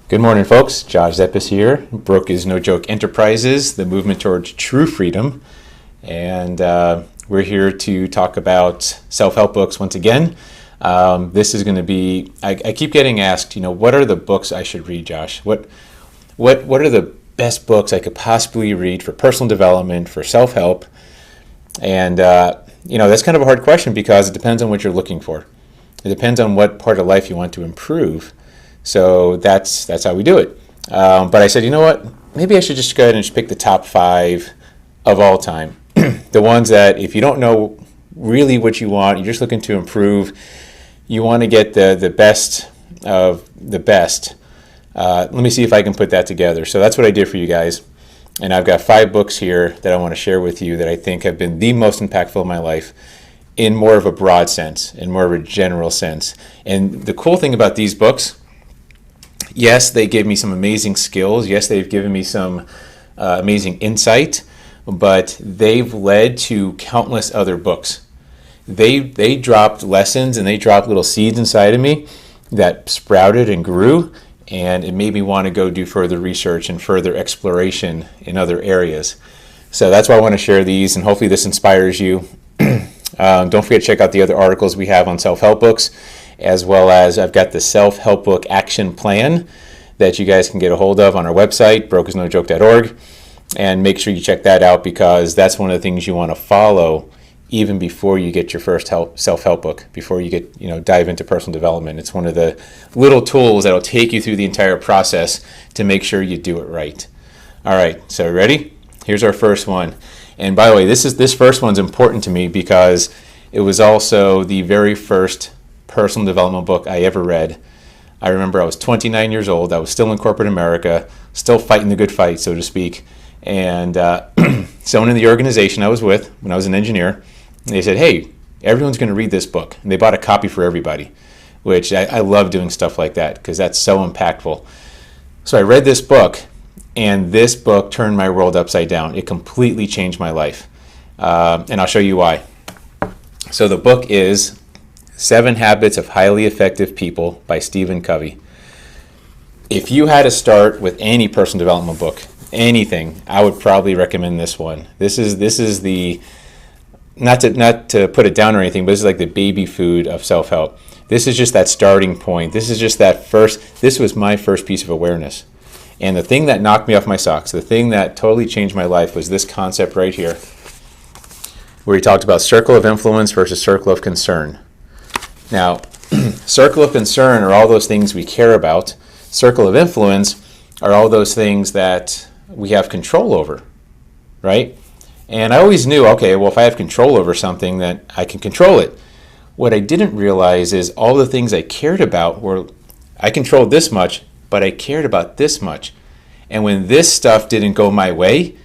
Good morning, folks. Josh Zeppis here. Broke is No Joke Enterprises, the movement towards true freedom. And we're here to talk about self-help books once again. This is going to be, I keep getting asked, what are the books I should read, Josh? What are the best books I could possibly read for personal development, for self-help? And, that's kind of a hard question because it depends on what you're looking for. It depends on what part of life you want to improve. So that's how we do it. But I said, you know what? Maybe I should just go ahead and just pick the top 5 of all time. The ones that if you don't know really what you want, you're just looking to improve, you want to get the best of the best. Let me see if I can put that together. So that's what I did for you guys. And I've got 5 books here that I want to share with you that I think have been the most impactful in my life in more of a broad sense, in more of a general sense. And the cool thing about these books, yes, they gave me some amazing skills. Yes, they've given me some amazing insight, but they've led to countless other books. They dropped lessons and they dropped little seeds inside of me that sprouted and grew, and it made me want to go do further research and further exploration in other areas. So that's why I want to share these, and hopefully this inspires you. Don't forget to check out the other articles we have on self-help books, as well as I've got the self-help book action plan that you guys can get a hold of on our website, brokeisnojoke.org, and make sure you check that out because that's one of the things you want to follow even before you get your first self-help book, before you get dive into personal development. It's one of the little tools that will take you through the entire process to make sure you do it right. All right, so ready? Here's our first one. And by the way, this first one's important to me because it was also the very first personal development book I ever read. I remember I was 29 years old. I was still in corporate America, still fighting the good fight, so to speak. And someone in the organization I was with when I was an engineer, they said, hey, everyone's going to read this book. And they bought a copy for everybody, which I love doing stuff like that because that's so impactful. So I read this book, and this book turned my world upside down. It completely changed my life. And I'll show you why. So the book is 7 Habits of Highly Effective People by Stephen Covey. If you had to start with any personal development book, anything, I would probably recommend this one. This is the, not to put it down or anything, but this is like the baby food of self-help. This is just that starting point. This is just this was my first piece of awareness. And the thing that knocked me off my socks, the thing that totally changed my life was this concept right here, where he talked about circle of influence versus circle of concern. Now, circle of concern are all those things we care about. Circle of influence are all those things that we have control over, right? And I always knew, okay, well, if I have control over something, then I can control it. What I didn't realize is all the things I cared about were, I controlled this much, but I cared about this much. And when this stuff didn't go my way,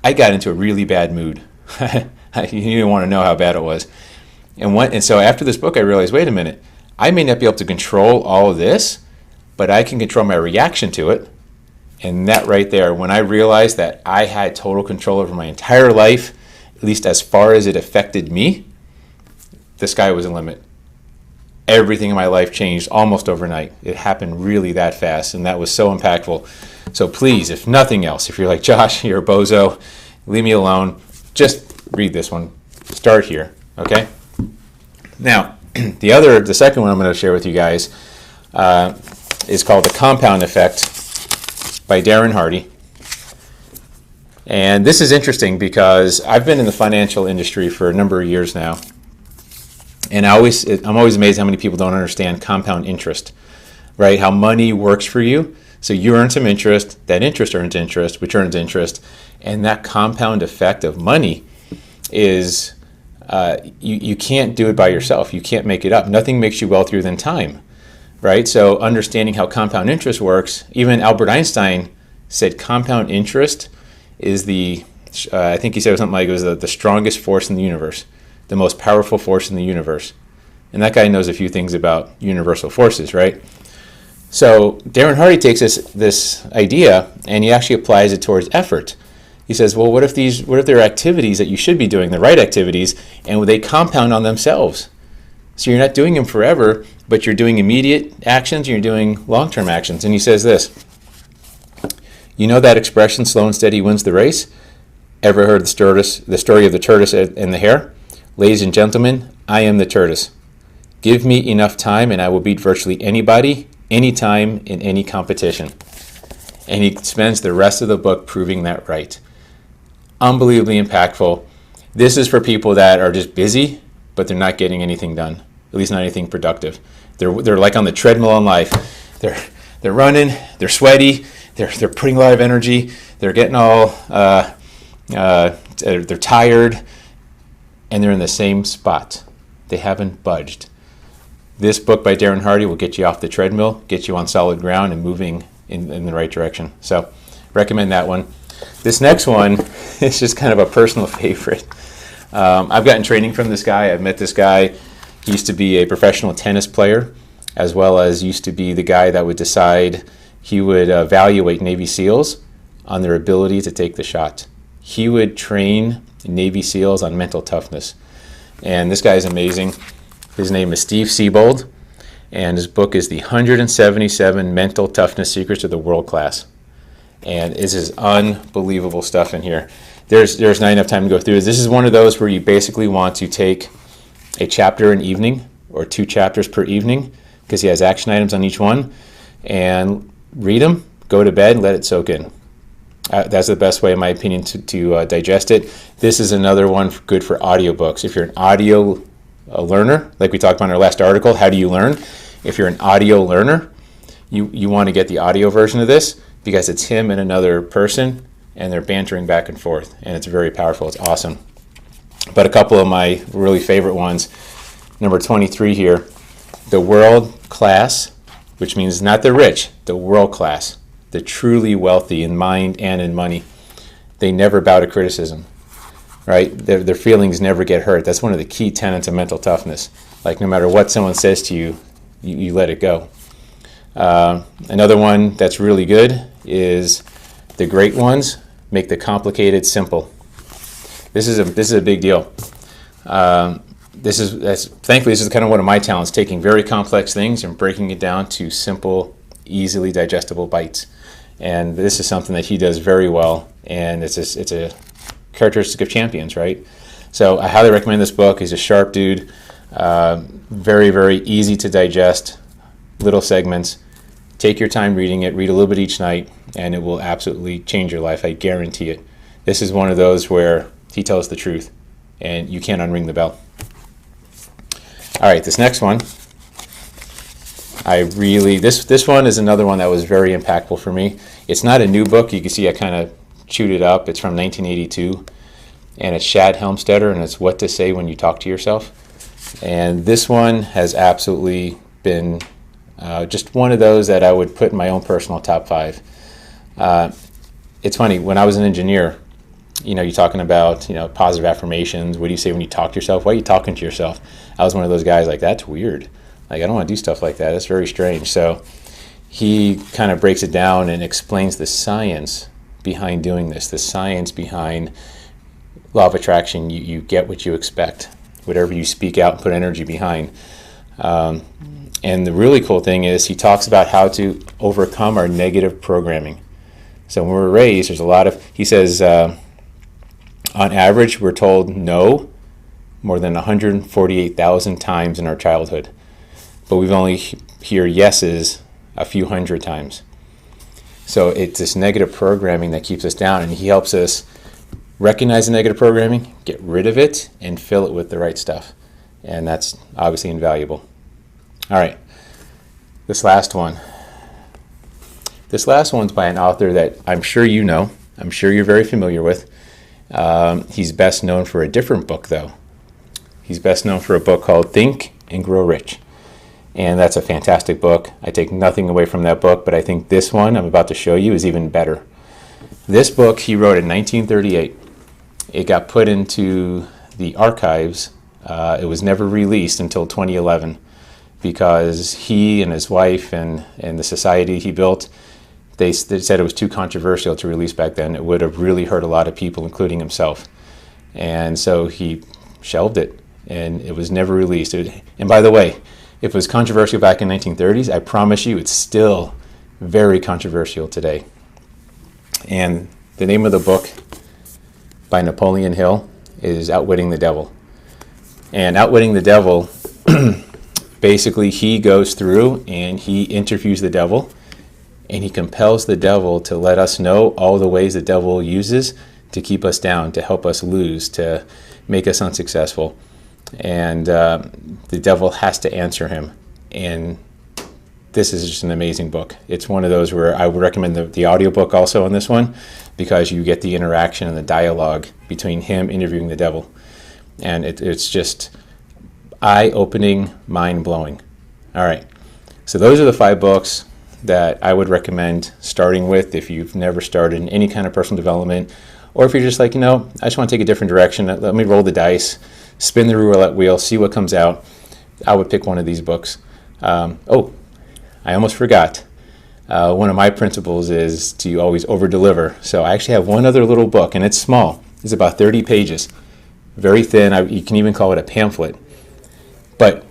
I got into a really bad mood. You didn't want to know how bad it was. And so after this book, I realized, wait a minute, I may not be able to control all of this, but I can control my reaction to it. And that right there, when I realized that I had total control over my entire life, at least as far as it affected me, the sky was the limit. Everything in my life changed almost overnight. It happened really that fast, and that was so impactful. So please, if nothing else, if you're like, Josh, you're a bozo, leave me alone, just read this one. Start here, okay? Now, the second one I'm going to share with you guys is called The Compound Effect by Darren Hardy. And this is interesting because I've been in the financial industry for a number of years now. And I'm always amazed how many people don't understand compound interest, right? How money works for you. So you earn some interest, that interest earns interest, which earns interest. And that compound effect of money is, you can't do it by yourself. You can't make it up. Nothing makes you wealthier than time, right? So understanding how compound interest works, even Albert Einstein said compound interest is I think he said something like it was the strongest force in the universe. The most powerful force in the universe. And that guy knows a few things about universal forces, right? So Darren Hardy takes this idea and he actually applies it towards effort. He says, well, what if there are activities that you should be doing, the right activities, and they compound on themselves? So you're not doing them forever, but you're doing immediate actions and you're doing long-term actions. And he says this, You know that expression, slow and steady wins the race? Ever heard the story of the tortoise and the hare? Ladies and gentlemen, I am the tortoise. Give me enough time and I will beat virtually anybody, anytime, in any competition. And he spends the rest of the book proving that right. Unbelievably impactful. This is for people that are just busy, but they're not getting anything done, at least not anything productive. They're like on the treadmill in life. They're running, they're sweaty, they're putting a lot of energy, they're getting all, they're tired, and they're in the same spot. They haven't budged. This book by Darren Hardy will get you off the treadmill, get you on solid ground and moving in the right direction. So recommend that one. This next one is just kind of a personal favorite. I've gotten training from this guy. I've met this guy. He used to be a professional tennis player, as well as used to be the guy that would decide, he would evaluate Navy SEALs on their ability to take the shot. He would train Navy SEALs on mental toughness. And this guy is amazing. His name is Steve Siebold, and his book is The 177 Mental Toughness Secrets of the World Class. And this is unbelievable stuff in here. There's not enough time to go through this. This is one of those where you basically want to take a chapter an evening or 2 chapters per evening, because he has action items on each one, and read them, go to bed, and let it soak in. That's the best way, in my opinion, to digest it. This is another one good for audiobooks. If you're an audio learner, like we talked about in our last article, how do you learn? If you're an audio learner, you want to get the audio version of this, because it's him and another person, and they're bantering back and forth, and it's very powerful. It's awesome. But a couple of my really favorite ones, number 23 here, the world class, which means not the rich, the world class, the truly wealthy in mind and in money. They never bow to criticism, right? Their feelings never get hurt. That's one of the key tenets of mental toughness. Like, no matter what someone says to you, you let it go. Another one that's really good is the great ones make the complicated simple. This is a big deal. Thankfully, this is kind of one of my talents, taking very complex things and breaking it down to simple, easily digestible bites. And this is something that he does very well, and it's a characteristic of champions, right? So I highly recommend this book. He's a sharp dude, very, very easy to digest, little segments. Take your time reading it, read a little bit each night, and it will absolutely change your life, I guarantee it. This is one of those where he tells the truth, and you can't unring the bell. All right, this next one, this one is another one that was very impactful for me. It's not a new book. You can see I kind of chewed it up. It's from 1982, and it's Shad Helmstetter, and it's What to Say When You Talk to Yourself. And this one has absolutely been just one of those that I would put in my own personal top 5. It's funny, when I was an engineer, you're talking about, positive affirmations. What do you say when you talk to yourself? Why are you talking to yourself? I was one of those guys like, that's weird. Like, I don't want to do stuff like that. That's very strange. So he kind of breaks it down and explains the science behind doing this, the science behind law of attraction. You get what you expect, whatever you speak out and put energy behind. And the really cool thing is he talks about how to overcome our negative programming. So when we're raised, there's a lot of, he says, on average, we're told no more than 148,000 times in our childhood. But we've only hear yeses a few hundred times. So it's this negative programming that keeps us down, and he helps us recognize the negative programming, get rid of it, and fill it with the right stuff. And that's obviously invaluable. All right, this last one. This last one's by an author that I'm sure you know. I'm sure you're very familiar with. He's best known for a different book, though. He's best known for a book called Think and Grow Rich. And that's a fantastic book. I take nothing away from that book, but I think this one I'm about to show you is even better. This book he wrote in 1938. It got put into the archives. It was never released until 2011 because he and his wife and the society he built, they said it was too controversial to release back then. It would have really hurt a lot of people, including himself. And so he shelved it, and it was never released. And by the way, if it was controversial back in 1930s, I promise you it's still very controversial today. And the name of the book by Napoleon Hill is Outwitting the Devil. And Outwitting the Devil, basically he goes through and he interviews the devil, and he compels the devil to let us know all the ways the devil uses to keep us down, to help us lose, to make us unsuccessful. And the devil has to answer him. And this is just an amazing book. It's one of those where I would recommend the audiobook also on this one, because you get the interaction and the dialogue between him interviewing the devil. And it's just eye-opening, mind-blowing. All right, so those are the 5 books that I would recommend starting with if you've never started in any kind of personal development, or if you're just like, I just want to take a different direction. Let me roll the dice, spin the roulette wheel, see what comes out. I would pick one of these books. I almost forgot. One of my principles is to always over-deliver. So I actually have one other little book, and it's small. It's about 30 pages. Very thin. You can even call it a pamphlet. But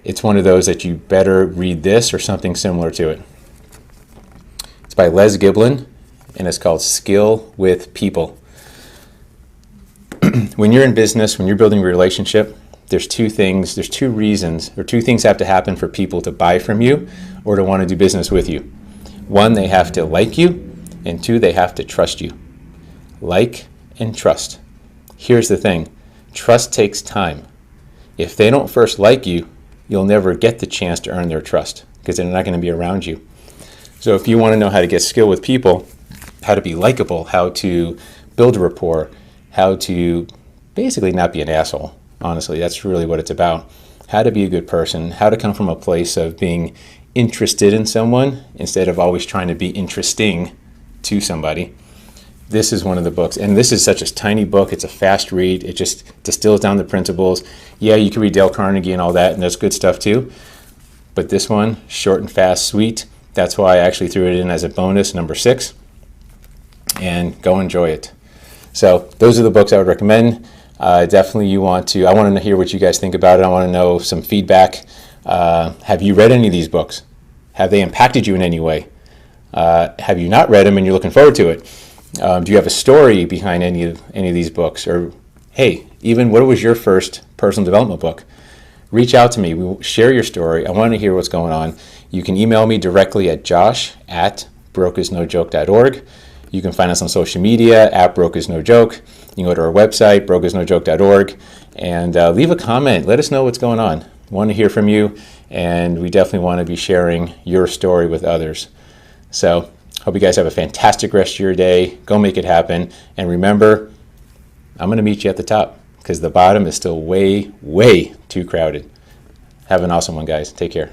it's one of those that you better read this or something similar to it. It's by Les Giblin, and it's called Skill with People. When you're in business, when you're building a relationship, there's two reasons, or 2 things have to happen for people to buy from you or to want to do business with you. 1, they have to like you, and 2, they have to trust you. Like and trust. Here's the thing. Trust takes time. If they don't first like you, you'll never get the chance to earn their trust, because they're not going to be around you. So if you want to know how to get skill with people, how to be likable, how to build a rapport, how to basically not be an asshole, honestly, that's really what it's about. How to be a good person, how to come from a place of being interested in someone instead of always trying to be interesting to somebody. This is one of the books, and this is such a tiny book. It's a fast read. It just distills down the principles. Yeah, you can read Dale Carnegie and all that, and there's good stuff too. But this one, short and fast, sweet. That's why I actually threw it in as a bonus, number 6. And go enjoy it. So those are the books I would recommend. Definitely I want to hear what you guys think about it. I want to know some feedback. Have you read any of these books? Have they impacted you in any way? Have you not read them and you're looking forward to it? Do you have a story behind any of these books? Or, hey, even what was your first personal development book? Reach out to me. We'll share your story. I want to hear what's going on. You can email me directly at josh@brokeisnojoke.org. You can find us on social media at brokeisnojoke. You can go to our website, brokeisnojoke.org, and leave a comment. Let us know what's going on. We want to hear from you, and we definitely want to be sharing your story with others. So, hope you guys have a fantastic rest of your day. Go make it happen. And remember, I'm going to meet you at the top, because the bottom is still way, way too crowded. Have an awesome one, guys. Take care.